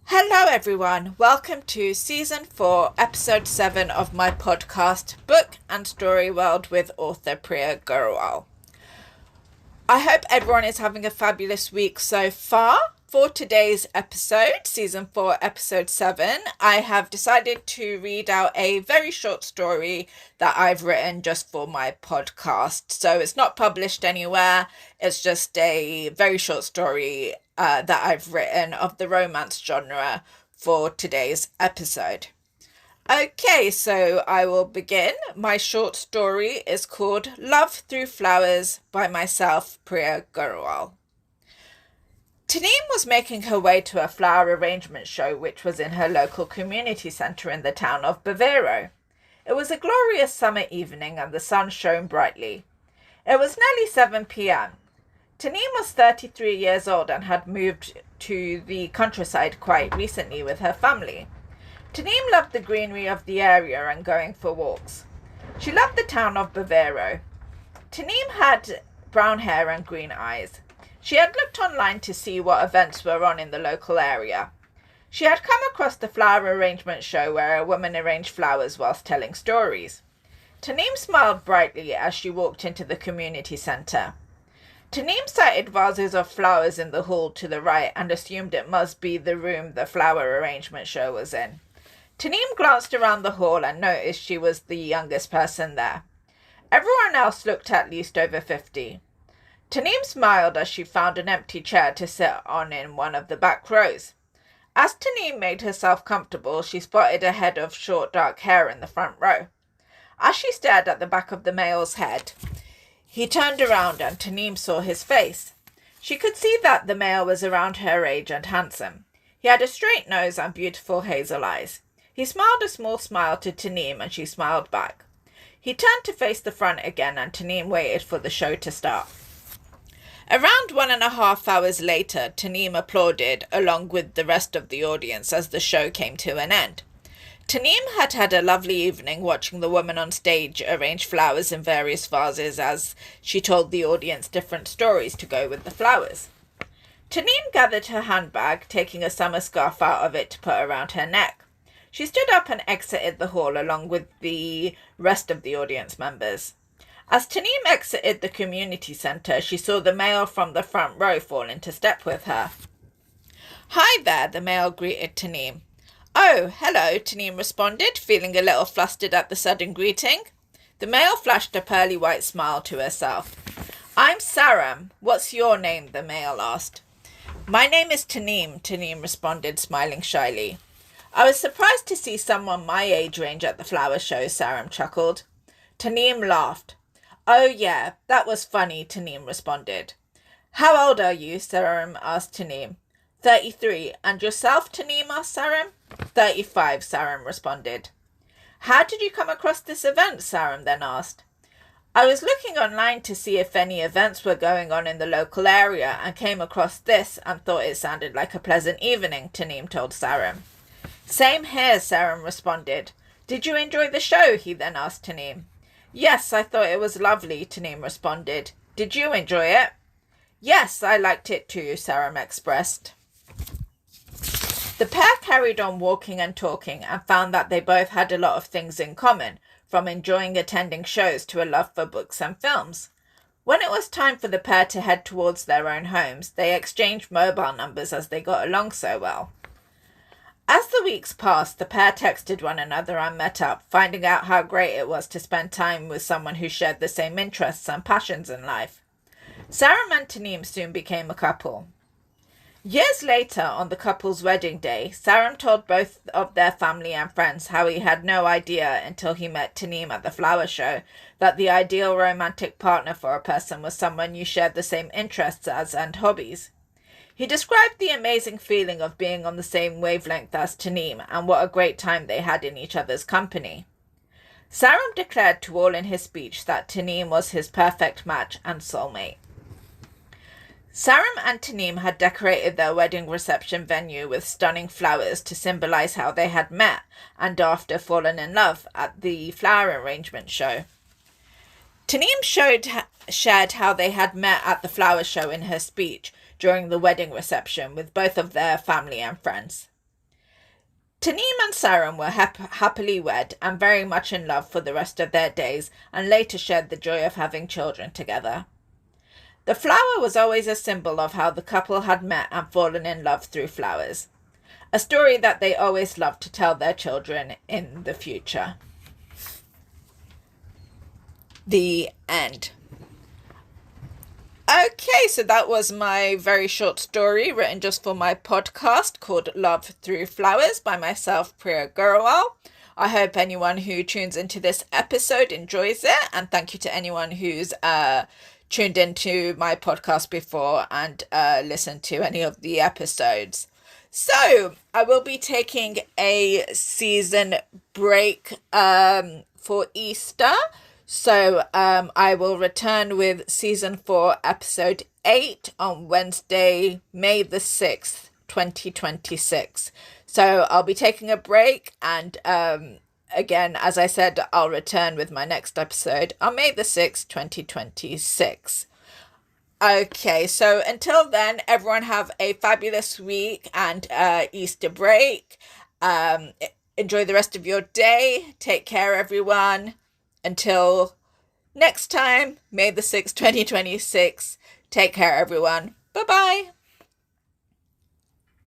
Hello everyone, welcome to Season 4, Episode 7 of my podcast, Book and Story World with author Priya Grewal. I hope everyone is having a fabulous week so far. For today's episode, Season 4, Episode 7, I have decided to read out a very short story that I've written just for my podcast. So it's not published anywhere, it's just a very short story that I've written of the romance genre for today's episode. Okay, so I will begin. My short story is called Love Through Flowers by myself, Priya Grewal. Taneem was making her way to a flower arrangement show which was in her local community centre in the town of Bavaro. It was a glorious summer evening and the sun shone brightly. It was nearly 7 p.m. Taneem was 33 years old and had moved to the countryside quite recently with her family. Taneem loved the greenery of the area and going for walks. She loved the town of Bavaro. Taneem had brown hair and green eyes. She had looked online to see what events were on in the local area. She had come across the flower arrangement show where a woman arranged flowers whilst telling stories. Taneem smiled brightly as she walked into the community centre. Taneem sighted vases of flowers in the hall to the right and assumed it must be the room the flower arrangement show was in. Taneem glanced around the hall and noticed she was the youngest person there. Everyone else looked at least over 50. Taneem smiled as she found an empty chair to sit on in one of the back rows. As Taneem made herself comfortable, she spotted a head of short dark hair in the front row. As she stared at the back of the male's head, he turned around and Taneem saw his face. She could see that the male was around her age and handsome. He had a straight nose and beautiful hazel eyes. He smiled a small smile to Taneem and she smiled back. He turned to face the front again and Taneem waited for the show to start. Around 1.5 hours later, Taneem applauded along with the rest of the audience as the show came to an end. Taneem had had a lovely evening watching the woman on stage arrange flowers in various vases as she told the audience different stories to go with the flowers. Taneem gathered her handbag, taking a summer scarf out of it to put around her neck. She stood up and exited the hall along with the rest of the audience members. As Taneem exited the community centre, she saw the male from the front row fall into step with her. "Hi there," the male greeted Taneem. "Oh, hello," Taneem responded, feeling a little flustered at the sudden greeting. The male flashed a pearly white smile to herself. "I'm Saram. What's your name?" the male asked. "My name is Taneem," Taneem responded, smiling shyly. "I was surprised to see someone my age range at the flower show," Saram chuckled. Taneem laughed. "Oh yeah, that was funny," Taneem responded. "How old are you?" Saram asked Taneem. 33. "And yourself?" Taneem asked Saram. 35, Saram responded. "How did you come across this event?" Saram then asked. "I was looking online to see if any events were going on in the local area and came across this and thought it sounded like a pleasant evening," Taneem told Saram. "Same here," Saram responded. "Did you enjoy the show?" he then asked Taneem. "Yes, I thought it was lovely," Taneem responded. "Did you enjoy it?" "Yes, I liked it too," Saram expressed. The pair carried on walking and talking and found that they both had a lot of things in common, from enjoying attending shows to a love for books and films. When it was time for the pair to head towards their own homes, they exchanged mobile numbers as they got along so well. As the weeks passed, the pair texted one another and met up, finding out how great it was to spend time with someone who shared the same interests and passions in life. Saram and Taneem soon became a couple. Years later, on the couple's wedding day, Saram told both of their family and friends how he had no idea until he met Taneem at the flower show that the ideal romantic partner for a person was someone you shared the same interests as and hobbies. He described the amazing feeling of being on the same wavelength as Taneem and what a great time they had in each other's company. Saram declared to all in his speech that Taneem was his perfect match and soulmate. Saram and Taneem had decorated their wedding reception venue with stunning flowers to symbolize how they had met and after fallen in love at the flower arrangement show. Taneem shared how they had met at the flower show in her speech during the wedding reception with both of their family and friends. Tanim and Saran were happily wed and very much in love for the rest of their days, and later shared the joy of having children together. The flower was always a symbol of how the couple had met and fallen in love through flowers, a story that they always loved to tell their children in the future. The end. Okay, so that was my very short story written just for my podcast called Love Through Flowers by myself, Priya Grewal. I hope anyone who tunes into this episode enjoys it, and thank you to anyone who's tuned into my podcast before and listened to any of the episodes. So I will be taking a season break for Easter. So I will return with season 4, episode 8 on Wednesday, May the 6th, 2026. So I'll be taking a break, and again, as I said, I'll return with my next episode on May the 6th, 2026. Okay, so until then, everyone have a fabulous week and Easter break. Enjoy the rest of your day. Take care, everyone. Until next time, May the 6th, 2026. Take care, everyone. Bye-bye.